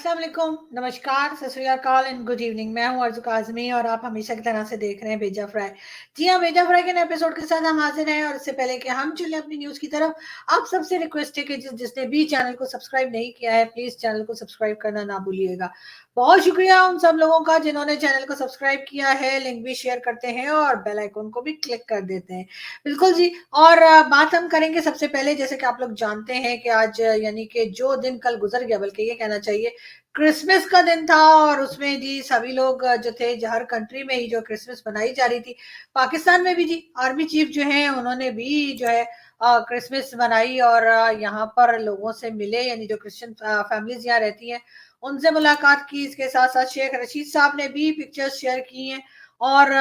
अस्सलाम वालेकुम, नमस्कार, सत श्री अकाल एंड गुड इवनिंग। मैं हूं अर्ज़ू काज़मी और आप हमेशा की तरह से देख रहे हैं भेजा फ्राई। जी हाँ, भेजा फ्राई के नए एपिसोड के साथ हम हाजिर हैं और इससे पहले कि हम चलें अपनी न्यूज़ की तरफ, आप सबसे रिक्वेस्ट है कि जिसने भी चैनल को सब्सक्राइब नहीं किया है, प्लीज़ चैनल को सब्सक्राइब करना ना भूलिएगा। बहुत शुक्रिया उन सब लोगों का जिन्होंने चैनल को सब्सक्राइब किया है, लिंक भी शेयर करते हैं और बेल आइकन को भी क्लिक कर देते हैं। बिल्कुल जी। और बात हम करेंगे सबसे पहले, जैसे कि आप लोग जानते हैं कि आज यानी कि जो दिन कल गुजर गया, बल्कि ये कहना चाहिए क्रिसमस का दिन था और उसमें जी सभी लोग जो थे, हर कंट्री में ही जो क्रिसमस मनाई जा रही थी, पाकिस्तान में भी जी आर्मी चीफ जो है उन्होंने भी जो है क्रिसमस मनाई और यहाँ पर लोगों से मिले, यानी जो क्रिश्चियन फैमिलीज यहाँ रहती हैं उनसे मुलाकात की। इसके साथ साथ शेख रशीद साहब ने भी पिक्चर्स शेयर की हैं और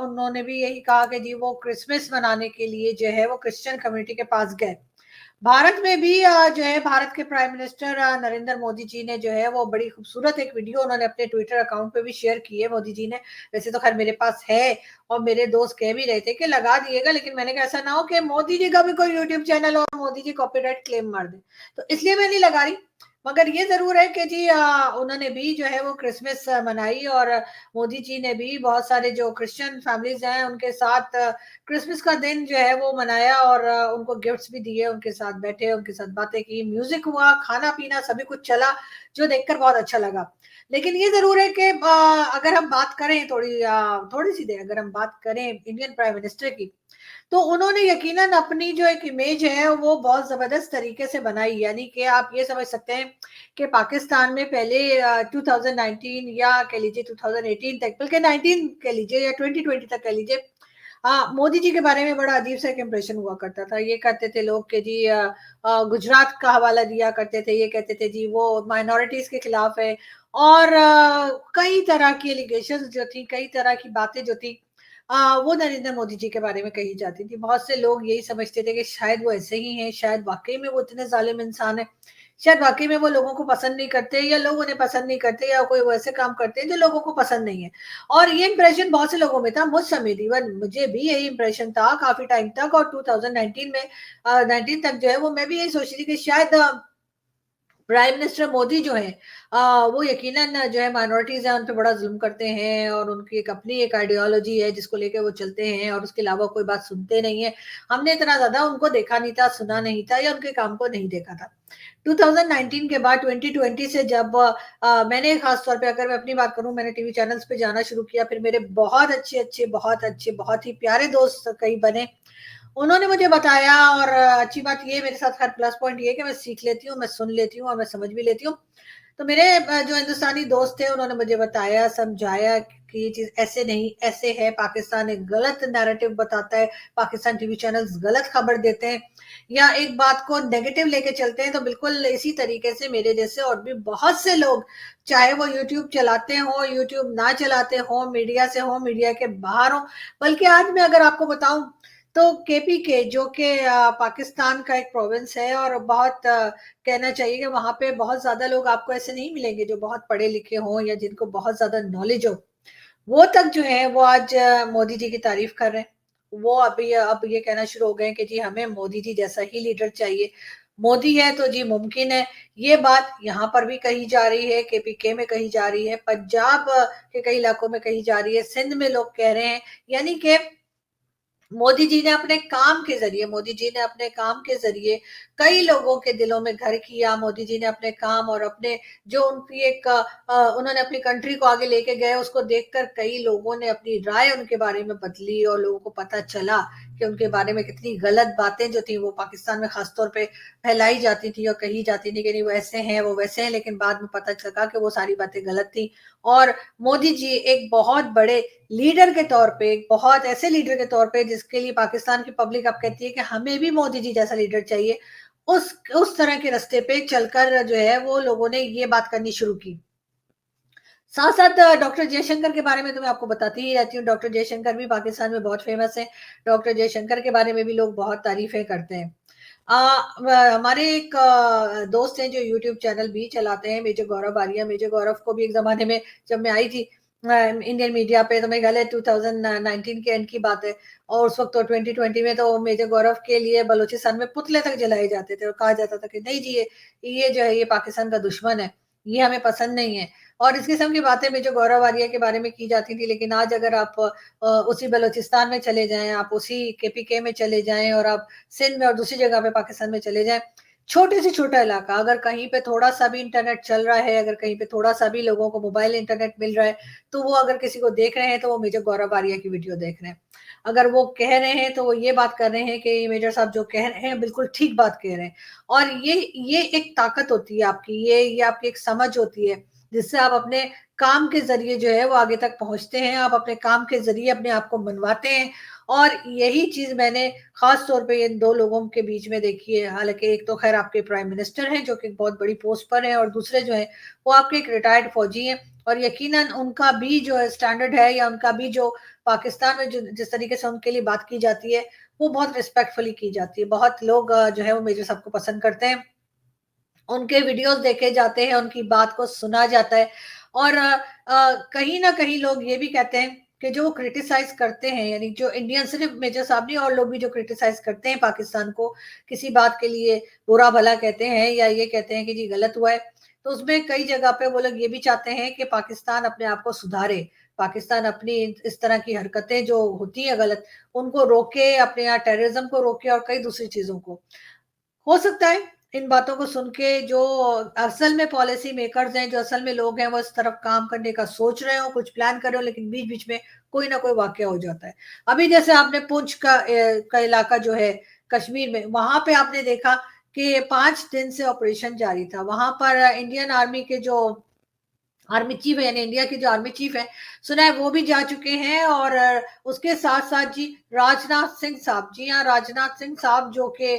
उन्होंने भी यही कहा कि जी वो क्रिसमस मनाने के लिए जो है वो क्रिश्चियन कम्युनिटी के पास गए। भारत में भी जो है भारत के प्राइम मिनिस्टर नरेंद्र मोदी जी ने जो है वो बड़ी खूबसूरत एक वीडियो उन्होंने अपने ट्विटर अकाउंट पे भी शेयर की है मोदी जी ने। वैसे तो खैर मेरे पास है और मेरे दोस्त कह भी रहे थे कि लगा दिएगा, लेकिन मैंने कहा ऐसा ना हो कि मोदी जी का भी कोई यूट्यूब चैनल और मोदी जी कॉपीराइट क्लेम मार दे, तो इसलिए मैं नहीं लगा रही। मगर ये जरूर है कि जी उन्होंने भी जो है वो क्रिसमस मनाई और मोदी जी ने भी बहुत सारे जो क्रिश्चियन फैमिलीज हैं उनके साथ क्रिसमस का दिन जो है वो मनाया और उनको गिफ्ट्स भी दिए, उनके साथ बैठे, उनके साथ बातें की, म्यूजिक हुआ, खाना पीना सभी कुछ चला, जो देखकर बहुत अच्छा लगा। लेकिन ये जरूर है कि अगर हम बात करें थोड़ी सी देर अगर हम बात करें इंडियन प्राइम मिनिस्टर की, तो उन्होंने यकीनन अपनी जो एक इमेज है वो बहुत जबरदस्त तरीके से बनाई। यानी कि आप ये समझ सकते हैं कि पाकिस्तान में पहले 2019 या कह लीजिए 2018 तक, बल्कि 19 कह लीजिए या 2020 तक कह लीजिए, हाँ, मोदी जी के बारे में बड़ा अजीब सा एक इम्प्रेशन हुआ करता था। ये कहते थे लोग कि जी गुजरात का हवाला दिया करते थे, ये कहते थे जी वो माइनॉरिटीज के खिलाफ है और कई तरह की एलिगेशन जो थी, कई तरह की बातें जो थी वो नरेंद्र मोदी जी के बारे में कही जाती थी। बहुत से लोग यही समझते थे कि शायद वो ऐसे ही हैं, शायद वाकई में वो इतने जालिम इंसान है, शायद वाकई में वो लोगों को पसंद नहीं करते या लोग उन्हें पसंद नहीं करते या कोई वैसे काम करते हैं जो लोगों को पसंद नहीं है। और ये इंप्रेशन बहुत से लोगों में था, मुझ समेत, इवन मुझे भी यही इंप्रेशन था काफी टाइम तक। और 2019 में 19 तक जो है वो मैं भी यही सोच रही थी कि शायद प्राइम मिनिस्टर मोदी जो है वो यकीनन जो है माइनॉरिटीज है उन पे बड़ा जुल्म करते हैं और उनकी एक अपनी एक आइडियोलॉजी है जिसको लेके वो चलते हैं और उसके अलावा कोई बात सुनते नहीं है। हमने इतना ज्यादा उनको देखा नहीं था, सुना नहीं था या उनके काम को नहीं देखा था। 2019 के बाद 2020 से जब मैंने खास तौर पे अगर मैं अपनी बात करूं, मैंने टीवी चैनल्स पे जाना शुरू किया, फिर मेरे बहुत ही प्यारे दोस्त कई बने, उन्होंने मुझे बताया। और अच्छी बात ये मेरे साथ हर प्लस पॉइंट ये है कि मैं सीख लेती हूँ, मैं सुन लेती हूँ और मैं समझ भी लेती हूँ। तो मेरे जो हिंदुस्तानी दोस्त थे उन्होंने मुझे बताया, समझाया कि ये चीज ऐसे नहीं ऐसे है, पाकिस्तान एक गलत नैरेटिव बताता है, पाकिस्तान टीवी चैनल्स गलत खबर देते हैं या एक बात को नेगेटिव लेके चलते हैं। तो बिल्कुल इसी तरीके से मेरे जैसे और भी बहुत से लोग, चाहे वो यूट्यूब चलाते हो, यूट्यूब ना चलाते हो, मीडिया से हो, मीडिया के बाहर हो, बल्कि आज मैं अगर आपको बताऊं तो केपीके जो कि पाकिस्तान का एक प्रोविंस है और बहुत कहना चाहिए कि वहां पे बहुत ज्यादा लोग आपको ऐसे नहीं मिलेंगे जो बहुत पढ़े लिखे हों या जिनको बहुत ज्यादा नॉलेज हो, वो तक जो है वो आज मोदी जी की तारीफ कर रहे हैं। वो अभी अब ये कहना शुरू हो गए कि जी हमें मोदी जी जैसा ही लीडर चाहिए, मोदी है तो जी मुमकिन है। ये बात यहाँ पर भी कही जा रही है, केपीके में कही जा रही है, पंजाब के कई इलाकों में कही जा रही है, सिंध में लोग कह रहे हैं। यानी कि मोदी जी ने अपने काम के जरिए कई लोगों के दिलों में घर किया। मोदी जी ने अपने काम और अपने जो उनकी एक उन्होंने अपनी कंट्री को आगे लेके गए, उसको देखकर कई लोगों ने अपनी राय उनके बारे में बदली और लोगों को पता चला कि उनके बारे में कितनी गलत बातें जो थी वो पाकिस्तान में खासतौर पे फैलाई जाती थी और कही जाती थी कि नहीं वो ऐसे हैं वो वैसे हैं, लेकिन बाद में पता चला कि वो सारी बातें गलत थी। और मोदी जी एक बहुत बड़े लीडर के तौर पे, एक बहुत ऐसे लीडर के तौर पे जिसके लिए पाकिस्तान की पब्लिक अब कहती है कि हमें भी मोदी जी जैसा लीडर चाहिए, उस तरह के रास्ते पे चलकर जो है वो लोगों ने ये बात करनी शुरू की। साथ साथ डॉक्टर जयशंकर के बारे में तो मैं आपको बताती ही रहती हूँ, डॉक्टर जयशंकर भी पाकिस्तान में बहुत फेमस है। डॉक्टर जयशंकर के बारे में भी लोग बहुत तारीफें करते हैं। हमारे एक दोस्त हैं जो यूट्यूब चैनल भी चलाते हैं, मेजर गौरव आर्या। मेजर गौरव को भी एक जमाने में जब मैं आई थी इंडियन मीडिया पे, तो मेरे ख्याल है 2019 के एंड की बात है, और उस वक्त तो 2020 में तो मेजर गौरव के लिए बलूचिस्तान में पुतले तक जलाए जाते थे और कहा जाता था कि नहीं जी ये जो है ये पाकिस्तान का दुश्मन है। ये हमें पसंद नहीं है। और इस किस्म की बातें मेजर गौरव आर्या के बारे में की जाती थी, लेकिन आज अगर आप उसी बलूचिस्तान में चले जाएँ, आप उसी केपीके में चले जाएँ और आप सिंध में और दूसरी जगह पे पाकिस्तान में चले जाएँ, छोटे से छोटा इलाका, अगर कहीं पे थोड़ा-सा भी इंटरनेट चल रहा है, अगर कहीं पे थोड़ा-सा भी लोगों को मोबाइल इंटरनेट मिल रहा है, तो वो अगर किसी को देख रहे हैं, तो वो मेजर गौरव आर्या की वीडियो देख रहे हैं। अगर वो कह रहे हैं, तो वो ये बात कर रहे हैं कि मेजर साहब जो कह रहे हैं, बिल्कुल ठीक बात कह रहे हैं। और ये एक ताकत होती है आपकी, ये आपकी एक समझ होती है, जिससे आप अपने काम के ज़रिए जो है वो आगे तक पहुँचते हैं, आप अपने काम के ज़रिए अपने आप को मनवाते हैं। और यही चीज़ मैंने ख़ास तौर पे इन 2 लोगों के बीच में देखी है। हालाँकि एक तो ख़ैर आपके प्राइम मिनिस्टर हैं, जो कि बहुत बड़ी पोस्ट पर हैं, और दूसरे जो हैं, वो आपके एक रिटायर्ड फ़ौजी हैं, और यकीनन उनका भी जो है स्टैंडर्ड है, या उनका भी जो पाकिस्तान में जो जिस तरीके से उनके लिए बात की जाती है, वो बहुत रिस्पेक्टफुली की जाती है। बहुत लोग जो है वो मेजर साहब को पसंद करते हैं। उनके वीडियोस देखे जाते हैं, उनकी बात को सुना जाता है। और कहीं न कहीं लोग ये भी कहते हैं कि जो वो क्रिटिसाइज़ करते हैं, यानी जो इंडियन, सिर्फ़ मेजर साहब नहीं, और लोग भी जो क्रिटिसाइज़ करते हैं पाकिस्तान को, किसी बात के लिए बुरा-भला कहते हैं या ये कहते हैं कि जी गलत हुआ है, तो उसमें कई जगह पे वो लोग ये भी चाहते हैं कि पाकिस्तान अपने आप को सुधारे। पाकिस्तान अपनी इस तरह की हरकतें जो होती हैं गलत, उनको रोके, अपने यहाँ टेररिज़्म को रोके और कई दूसरी चीज़ों को। हो सकता है इन बातों को सुन के जो असल में पॉलिसी मेकर्स हैं, जो असल में लोग हैं, वो इस तरफ काम करने का सोच रहे हो, कुछ प्लान कर रहे हो, लेकिन बीच-बीच में कोई ना कोई वाकया हो जाता है। अभी जैसे आपने पुंछ का इलाका जो है कश्मीर में, वहाँ पे आपने देखा कि 5 दिन से ऑपरेशन जारी था। वहाँ पर इंडियन आर्मी के जो आर्मी चीफ है, यानी इंडिया के जो आर्मी चीफ है, सुना है वो भी जा चुके हैं। और उसके साथ-साथ जी राजनाथ सिंह साहब, जी हाँ, राजनाथ सिंह साहब जो कि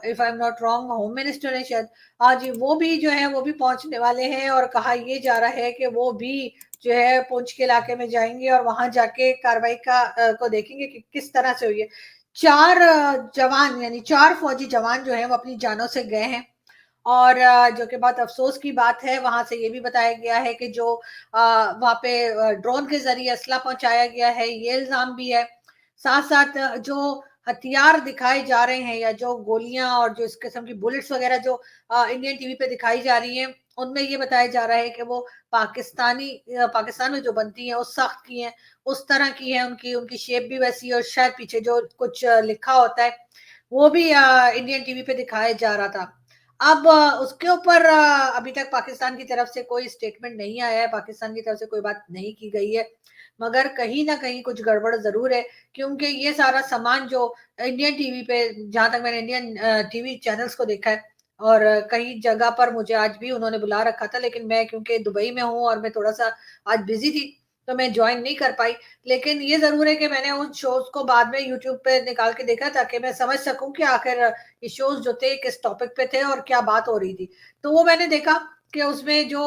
if I am not wrong home minister है शायद। हाँ जी, वो भी जो है वो भी पहुँचने वाले हैं, और कहा ये जा रहा है कि वो भी जो है पुंछ के इलाके में जाएँगे और वहाँ जाके कार्रवाई को देखेंगे कि किस तरह से हुई है। 4 जवान, यानी 4 फौजी जवान जो हैं वो अपनी जानों से गए हैं। और जो कि बहुत अफ़सोस की बात है, वहाँ से ये भी बताया गया है कि जो वहाँ पे ड्रोन के ज़रिए असला पहुँचाया गया है, ये इल्ज़ाम भी है। साथ-साथ जो हथियार दिखाए जा रहे हैं, या जो गोलियाँ और जो इस किस्म की बुलेट्स वग़ैरह जो इंडियन टीवी पे दिखाई जा रही हैं, उनमें ये बताया जा रहा है कि वो पाकिस्तान में जो बनती हैं, वो सख्त की हैं, उस तरह की हैं, उनकी उनकी शेप भी वैसी है, और शायद पीछे जो कुछ लिखा होता है, वो भी इंडियन टीवी पे दिखाया जा रहा था। अब उसके ऊपर अभी तक पाकिस्तान की तरफ से कोई स्टेटमेंट नहीं आया है, पाकिस्तान की तरफ से कोई बात नहीं की गई है। मगर कहीं न कहीं कुछ गड़बड़ ज़रूर है, क्योंकि ये सारा सामान जो इंडियन टीवी पे, जहाँ तक मैंने इंडियन टीवी चैनल्स को देखा है, और कई जगह पर मुझे आज भी उन्होंने बुला रखा था, लेकिन मैं क्योंकि दुबई में हूँ और मैं थोड़ा-सा आज बिज़ी थी, तो मैं जॉइन नहीं कर पाई। लेकिन ये ज़रूर है कि मैंने उन शोज़ को बाद में यूट्यूब पे निकाल के देखा, ताकि मैं समझ सकूँ कि आखिर ये शोज़ जो थे किस टॉपिक पे थे और क्या बात हो रही थी। तो वो मैंने देखा कि उसमें जो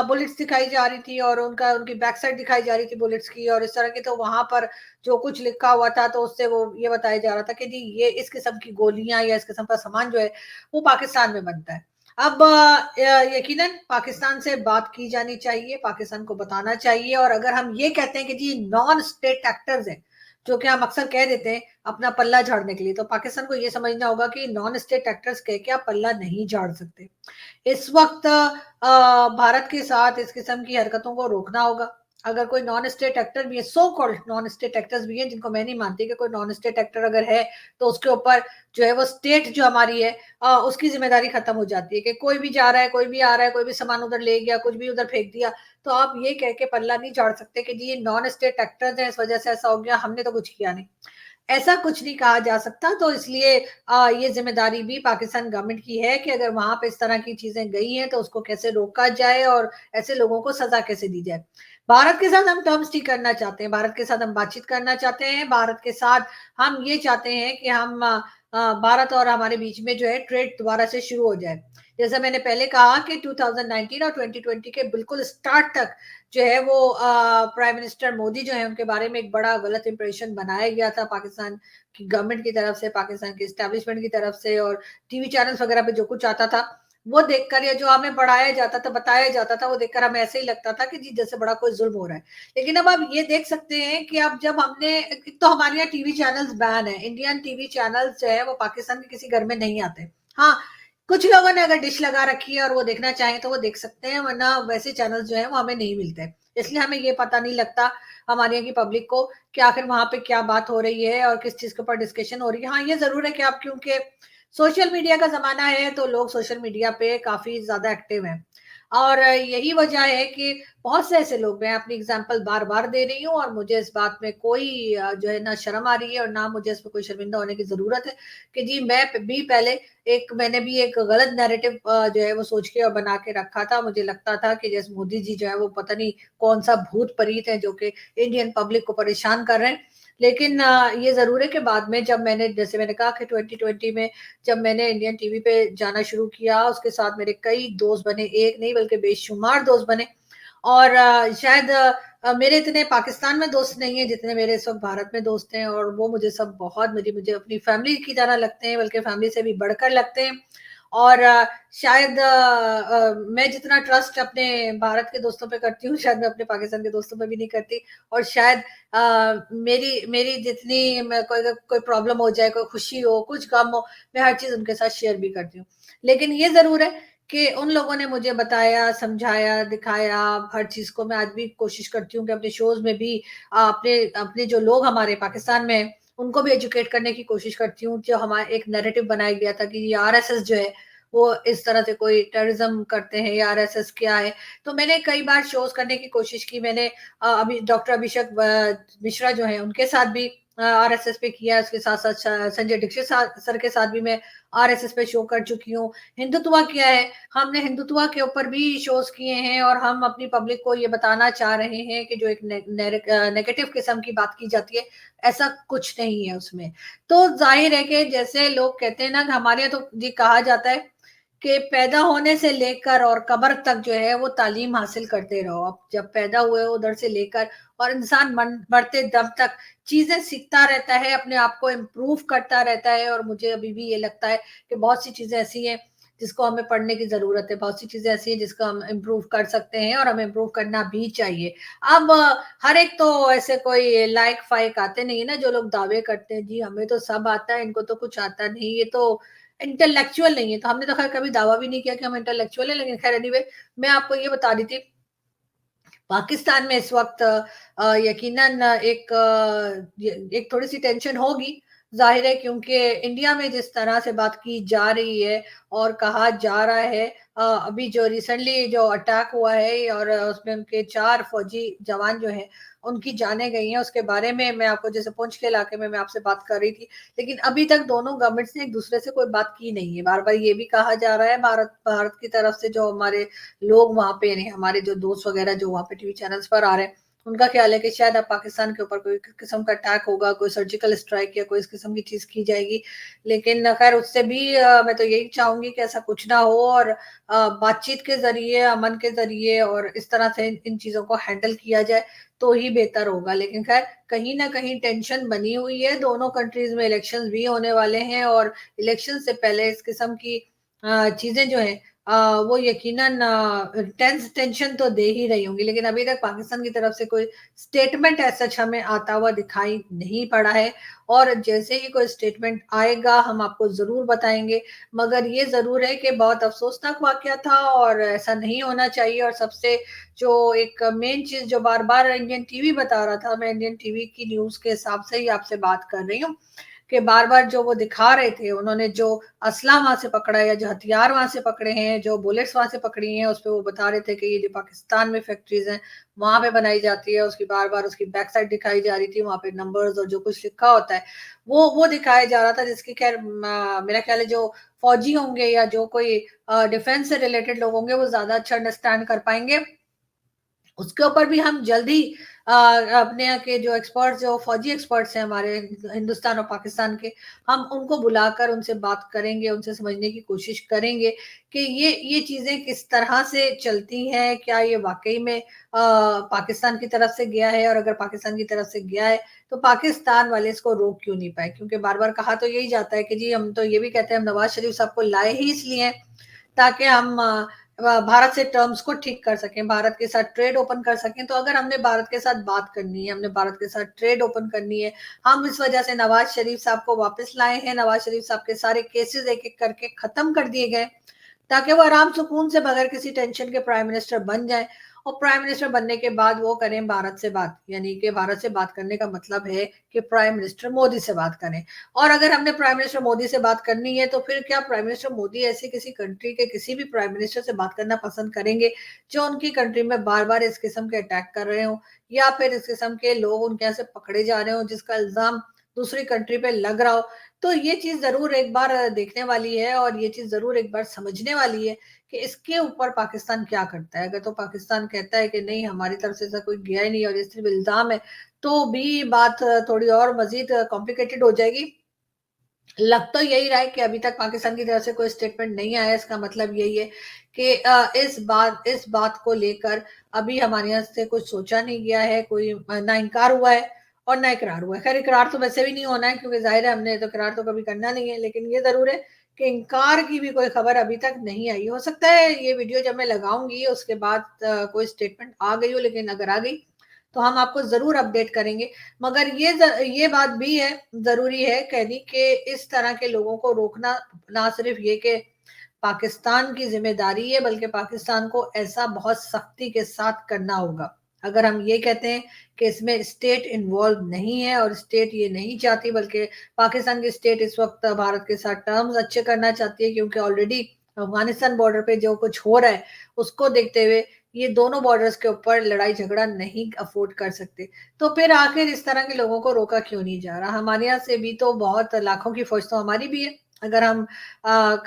बुलेट्स दिखाई जा रही थी, और उनकी बैक साइड दिखाई जा रही थी बुलेट्स की, और इस तरह की, तो वहाँ पर जो कुछ लिखा हुआ था, तो उससे वो ये बताया जा रहा था कि जी ये इस किस्म की गोलियाँ या इस किस्म का सामान जो है, वो पाकिस्तान में बनता है। अब यकीनन पाकिस्तान से बात की जानी चाहिए, पाकिस्तान को बताना चाहिए। और अगर हम ये कहते हैं कि जी नॉन स्टेट एक्टर्स हैं, जो कि हम अक्सर कह देते हैं अपना पल्ला झाड़ने के लिए, तो पाकिस्तान को ये समझना होगा कि नॉन स्टेट एक्टर्स कह के आप पल्ला नहीं झाड़ सकते। इस वक़्त भारत के साथ इस किस्म की हरकतों को रोकना होगा। अगर कोई नॉन स्टेट एक्टर भी है, so called non state actors भी हैं, जिनको मैं नहीं मानती कि कोई नॉन स्टेट एक्टर अगर है, तो उसके ऊपर जो है वो स्टेट जो हमारी है उसकी ज़िम्मेदारी खत्म हो जाती है, कि कोई भी जा रहा है, कोई भी आ रहा है, कोई भी सामान उधर ले गया, कुछ भी उधर फेंक दिया, तो आप ये कह के पल्ला नहीं झाड़ सकते कि जी ये नॉन स्टेट एक्टर्स हैं, इस वज़ह से ऐसा हो गया, हमने तो कुछ किया नहीं। ऐसा कुछ नहीं कहा जा सकता। तो इसलिए ये ज़िम्मेदारी भी पाकिस्तान गवर्नमेंट की है कि अगर वहाँ पे इस तरह की चीज़ें गई हैं, तो उसको कैसे रोका जाए और ऐसे लोगों को सज़ा कैसे दी जाए। भारत के साथ हम टर्म्स ठीक करना चाहते हैं, भारत के साथ हम बातचीत करना चाहते हैं, भारत के साथ हम ये चाहते हैं कि भारत और हमारे बीच में जो है ट्रेड दोबारा से शुरू हो जाए। जैसा मैंने पहले कहा कि 2019 और 2020 के बिल्कुल स्टार्ट तक जो है वो प्राइम मिनिस्टर मोदी जो है उनके बारे में एक बड़ा गलत इंप्रेशन बनाया गया था पाकिस्तान की गवर्नमेंट की तरफ से, पाकिस्तान के एस्टेब्लिशमेंट की तरफ से, और टीवी चैनल्स वगैरह पे जो कुछ आता था, वो देखकर, या जो हमें बढ़ाया जाता था, बताया जाता था, वो देखकर हमें ऐसे ही लगता था कि जी जैसे बड़ा कोई ज़ुल्म हो रहा है। लेकिन अब आप ये देख सकते हैं कि अब जब हमने, एक तो हमारे यहाँ टीवी चैनल्स बैन है, इंडियन टीवी चैनल्स जो है वो पाकिस्तान के किसी घर में नहीं आते। हाँ, कुछ लोगों ने अगर डिश लगा रखी है और वो देखना चाहें तो वो देख सकते हैं, वरना वैसे चैनल्स जो है वो हमें नहीं मिलते, इसलिए हमें ये पता नहीं लगता हमारे यहाँ की पब्लिक को कि आखिर वहां पे क्या बात हो रही है और किस चीज के ऊपर डिस्कशन हो रही है। हाँ, ये जरूर है कि आप, क्योंकि सोशल मीडिया का जमाना है तो लोग सोशल मीडिया पे काफी ज्यादा एक्टिव हैं, और यही वजह है कि बहुत से ऐसे लोग, मैं अपनी एग्जांपल बार बार दे रही हूँ और मुझे इस बात में कोई जो है ना शर्म आ रही है और ना मुझे इसमें कोई शर्मिंदा होने की जरूरत है कि जी भी पहले मैंने भी एक गलत नैरेटिव जो है वो सोच के और बना के रखा था। मुझे लगता था कि जैसे मोदी जी जो है वो पता नहीं कौन सा भूत प्रेत है जो कि इंडियन पब्लिक को परेशान कर रहे हैं। लेकिन ये जरूर है कि बाद में जब मैंने, जैसे मैंने कहा कि 2020 में जब मैंने इंडियन टीवी पे जाना शुरू किया, उसके साथ मेरे कई दोस्त बने, एक नहीं बल्कि बेशुमार दोस्त बने। और शायद मेरे इतने पाकिस्तान में दोस्त नहीं है जितने मेरे इस वक्त भारत में दोस्त हैं, और वो मुझे सब बहुत, मेरी मुझे अपनी फैमिली की तरह लगते हैं, बल्कि फैमिली से भी बढ़कर लगते हैं। और शायद मैं जितना ट्रस्ट अपने भारत के दोस्तों पे करती हूँ शायद मैं अपने पाकिस्तान के दोस्तों पे भी नहीं करती। और शायद मेरी मेरी जितनी कोई प्रॉब्लम हो जाए, कोई खुशी हो, कुछ गम हो, मैं हर चीज उनके साथ शेयर भी करती हूँ। लेकिन ये जरूर है कि उन लोगों ने मुझे बताया, समझाया, दिखाया, हर चीज़ को मैं आज भी कोशिश करती हूँ कि अपने शोज़ में भी अपने अपने जो लोग हमारे पाकिस्तान में हैं, उनको भी एजुकेट करने की कोशिश करती हूँ। जो हमारा एक नैरेटिव बनाया गया था कि ये आरएसएस जो है, वो इस तरह से कोई टेररिज्म करते हैं, या आरएसएस क्या है। तो मैंने कई बार शोज़ करने की कोशिश की। मैंने अभी डॉक्टर अभिषेक मिश्रा जो हैं, उनके साथ भी आरएसएस पे किया है। उसके साथ-साथ संजय दीक्षित सर के साथ भी मैं आरएसएस पे शो कर चुकी हूँ। हिंदुत्व क्या है, हमने हिंदुत्व के ऊपर भी शोज किए हैं, और हम अपनी पब्लिक को ये बताना चाह रहे हैं कि जो एक नेगेटिव किस्म की बात की जाती है, ऐसा कुछ नहीं है उसमें। तो जाहिर है कि जैसे लोग कहते हैं ना कि हमारे यहाँ तो जी कहा जाता है कि पैदा होने से लेकर और कब्र तक जो है वो तालीम हासिल करते रहो। अब जब पैदा हुए हो उधर से लेकर और इंसान मरते दम तक चीजें सीखता रहता है, अपने आप को इम्प्रूव करता रहता है। और मुझे अभी भी ये लगता है कि बहुत सी चीजें ऐसी हैं जिसको हमें पढ़ने की ज़रूरत है, बहुत सी चीज़ें ऐसी हैं जिसको हम इम्प्रूव कर सकते हैं और हमें इम्प्रूव करना भी चाहिए। अब हर एक तो ऐसे कोई लायक-फ़ायक आते नहीं है ना, जो लोग दावे करते हैं, जी हमें तो सब आता है, इनको तो कुछ आता नहीं, ये तो इंटेलेक्चुअल नहीं है। तो हमने तो ख़ैर कभी दावा भी नहीं किया कि हम इंटेलेक्चुअल हैं, लेकिन ख़ैर एनीवे मैं आपको ये बता रही थी, पाकिस्तान में इस वक़्त यकीनन एक थोड़ी-सी टेंशन होगी, ज़ाहिर है, क्योंकि इंडिया में जिस तरह से बात की जा रही है और कहा जा रहा है, अभी जो रिसेंटली जो अटैक हुआ है और उसमें उनके 4 फौजी जवान जो हैं, उनकी जानें गई हैं, उसके बारे में मैं आपको, जैसे पुंछ के इलाके में मैं आपसे बात कर रही थी, लेकिन अभी तक दोनों गवर्नमेंट्स ने एक-दूसरे से कोई बात की नहीं है। बार-बार ये भी कहा जा रहा है भारत भारत की तरफ से, जो हमारे लोग वहाँ पे, यानी हमारे जो दोस्त वगैरह जो वहाँ पे टीवी चैनल्स पर आ रहे हैं, उनका ख्याल है कि शायद अब पाकिस्तान के ऊपर कोई किस्म का अटैक होगा, कोई सर्जिकल स्ट्राइक या कोई इस किस्म की चीज़ की जाएगी। लेकिन खैर उससे भी मैं तो यही चाहूँगी कि ऐसा कुछ ना हो, और बातचीत के ज़रिए, अमन के ज़रिए और इस तरह से इन चीज़ों को हैंडल किया जाए, तो ही बेहतर होगा। लेकिन खैर कहीं न कहीं टेंशन बनी हुई है, दोनों कंट्रीज़ में इलेक्शंस भी होने वाले हैं, और इलेक्शन से पहले इस किस्म की चीज़ें जो हैं वो यकीनन टेंशन तो दे ही रही होंगी। लेकिन अभी तक पाकिस्तान की तरफ से कोई स्टेटमेंट एज़ सच हमें आता हुआ दिखाई नहीं पड़ा है, और जैसे ही कोई स्टेटमेंट आएगा हम आपको ज़रूर बताएँगे। मगर ये ज़रूर है कि बहुत अफ़सोसनाक वाक़या था और ऐसा नहीं होना चाहिए। और सबसे जो एक मेन चीज़ जो बार-बार इंडियन टीवी बता रहा था, मैं इंडियन टीवी की न्यूज़ के हिसाब से ही आपसे बात कर रही हूँ, कि बार-बार जो वो दिखा रहे थे, उन्होंने जो असला वहाँ से पकड़ा है या जो हथियार वहाँ से पकड़े हैं, जो बुलेट्स वहाँ से पकड़ी हैं, उसपे वो बता रहे थे कि ये जो पाकिस्तान में फैक्ट्रीज़ हैं, वहाँ पे बनाई जाती है। उसकी बार-बार उसकी बैक साइड दिखाई जा रही थी, वहाँ पे नंबर्स और जो कुछ लिखा होता है, वो दिखाया जा रहा था, जिसकी खैर मेरा ख्याल है जो फौजी होंगे या जो कोई डिफेंस से रिलेटेड लोग होंगे, वो ज़्यादा अच्छा अंडरस्टैंड कर पाएँगे। उसके ऊपर भी हम जल्दी अपने यहाँ के जो एक्सपर्ट्स, जो फौजी एक्सपर्ट्स हैं हमारे हिंदुस्तान और पाकिस्तान के, हम उनको बुलाकर उनसे बात करेंगे, उनसे समझने की कोशिश करेंगे कि ये चीज़ें किस तरह से चलती हैं, क्या ये वाक़ई में पाकिस्तान की तरफ से गया है, और अगर पाकिस्तान की तरफ से गया है, तो पाकिस्तान वाले इसको रोक क्यों नहीं पाए? क्योंकि बार-बार कहा तो यही जाता है कि जी हम तो ये भी कहते हैं, हम नवाज़ शरीफ साहब को लाए ही इसलिए हैं ताकि हम भारत से टर्म्स को ठीक कर सकें, भारत के साथ ट्रेड ओपन कर सकें। तो अगर हमने भारत के साथ बात करनी है, हमने भारत के साथ ट्रेड ओपन करनी है, हम इस वजह से नवाज शरीफ साहब को वापस लाए हैं। नवाज शरीफ साहब के सारे केसेस एक एक करके खत्म कर दिए गए, ताकि वो आराम सुकून से बगैर किसी टेंशन के प्राइम मिनिस्टर बन जाए। और प्राइम मिनिस्टर बनने के बाद वो करें भारत से बात, यानी कि भारत से बात करने का मतलब है कि प्राइम मिनिस्टर मोदी से बात करें। और अगर हमने प्राइम मिनिस्टर मोदी से बात करनी है, तो फिर क्या प्राइम मिनिस्टर मोदी ऐसी किसी कंट्री के किसी भी प्राइम मिनिस्टर से बात करना पसंद करेंगे जो उनकी कंट्री में बार बार इस किस्म के अटैक कर रहे हो, या फिर इस किस्म के लोग उनके यहाँ से पकड़े जा रहे हो जिसका इल्जाम दूसरी कंट्री पे लग रहा हो। तो ये चीज जरूर एक बार देखने वाली है, और ये चीज जरूर एक बार समझने वाली है कि इसके ऊपर पाकिस्तान क्या करता है। अगर तो पाकिस्तान कहता है कि नहीं, हमारी तरफ से ऐसा कोई गया ही नहीं और ये सिर्फ इल्जाम है, तो भी बात थोड़ी और मजीद कॉम्प्लिकेटेड हो जाएगी। लग तो यही रहा है कि अभी तक पाकिस्तान की तरफ से कोई स्टेटमेंट नहीं आया। इसका मतलब यही है कि इस बात को लेकर अभी हमारे यहाँ से कुछ सोचा नहीं गया है, कोई ना इनकार हुआ है और ना इकरार हुआ है। खैर, इकरार तो वैसे भी नहीं होना है, क्योंकि जाहिर है हमने तो इकरार तो कभी करना नहीं है, लेकिन ये जरूर है कि इनकार की भी कोई खबर अभी तक नहीं आई। हो सकता है ये वीडियो जब मैं लगाऊंगी उसके बाद कोई स्टेटमेंट आ गई हो, लेकिन अगर आ गई तो हम आपको जरूर अपडेट करेंगे। मगर ये बात भी है, जरूरी है कहनी कि इस तरह के लोगों को रोकना ना सिर्फ ये कि पाकिस्तान की जिम्मेदारी है, बल्कि पाकिस्तान को ऐसा बहुत सख्ती के साथ करना होगा। अगर हम ये कहते हैं कि इसमें स्टेट इन्वॉल्व नहीं है और स्टेट ये नहीं चाहती, बल्कि पाकिस्तान की स्टेट इस वक्त भारत के साथ टर्म्स अच्छे करना चाहती है, क्योंकि ऑलरेडी अफगानिस्तान बॉर्डर पे जो कुछ हो रहा है उसको देखते हुए ये दोनों बॉर्डर्स के ऊपर लड़ाई झगड़ा नहीं अफोर्ड कर सकते। तो फिर आखिर इस तरह के लोगों को रोका क्यों नहीं जा रहा? हमारे यहाँ से भी तो बहुत लाखों की फौज तो हमारी भी है। अगर हम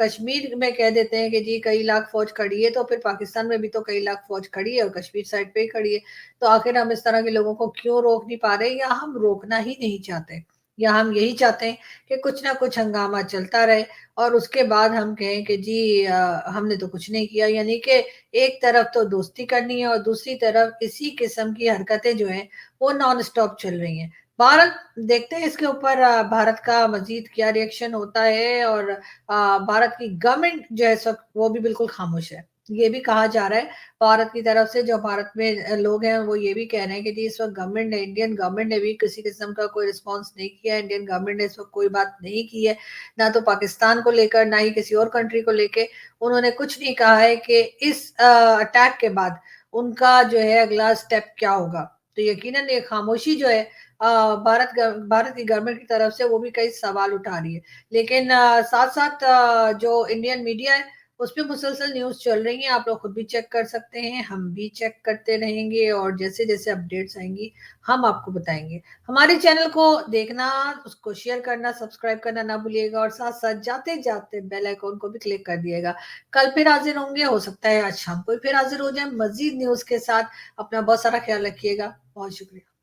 कश्मीर में कह देते हैं कि जी कई लाख फौज खड़ी है, तो फिर पाकिस्तान में भी तो कई लाख फौज खड़ी है और कश्मीर साइड पे ही खड़ी है। तो आखिर हम इस तरह के लोगों को क्यों रोक नहीं पा रहे, या हम रोकना ही नहीं चाहते, या हम यही चाहते हैं कि कुछ ना कुछ हंगामा चलता रहे और उसके बाद हम कहें कि जी हमने तो कुछ नहीं किया। यानी कि एक तरफ तो दोस्ती करनी है और दूसरी तरफ इसी किस्म की हरकतें जो हैं वो नॉन स्टॉप चल रही हैं। भारत, देखते हैं इसके ऊपर भारत का मजीद क्या रिएक्शन होता है। और भारत की गवर्नमेंट जो है इस वक्त वो भी बिल्कुल खामोश है। ये भी कहा जा रहा है भारत की तरफ से, जो भारत में लोग हैं वो ये भी कह रहे हैं कि जी इस वक्त गवर्नमेंट ने, इंडियन गवर्नमेंट ने भी किसी किस्म का कोई रिस्पांस नहीं किया। इंडियन गवर्नमेंट ने इस वक्त कोई बात नहीं की है, ना तो पाकिस्तान को लेकर ना ही किसी और कंट्री को लेकर। उन्होंने कुछ नहीं कहा है कि इस अटैक के बाद उनका जो है अगला स्टेप क्या होगा। तो यकीनन ये खामोशी जो है भारत की गवर्नमेंट की तरफ से वो भी कई सवाल उठा रही है। लेकिन साथ साथ जो इंडियन मीडिया है उस पे मुसलसल न्यूज चल रही है, आप लोग खुद भी चेक कर सकते हैं, हम भी चेक करते रहेंगे और जैसे जैसे अपडेट्स आएंगी हम आपको बताएंगे। हमारे चैनल को देखना, उसको शेयर करना, सब्सक्राइब करना ना भूलिएगा, और साथ साथ जाते जाते बेल आइकॉन को भी क्लिक कर दिएगा। कल फिर हाजिर होंगे, हो सकता है आज शाम को फिर हाजिर हो जाए मजीद न्यूज के साथ। अपना बहुत सारा ख्याल रखिएगा। बहुत शुक्रिया।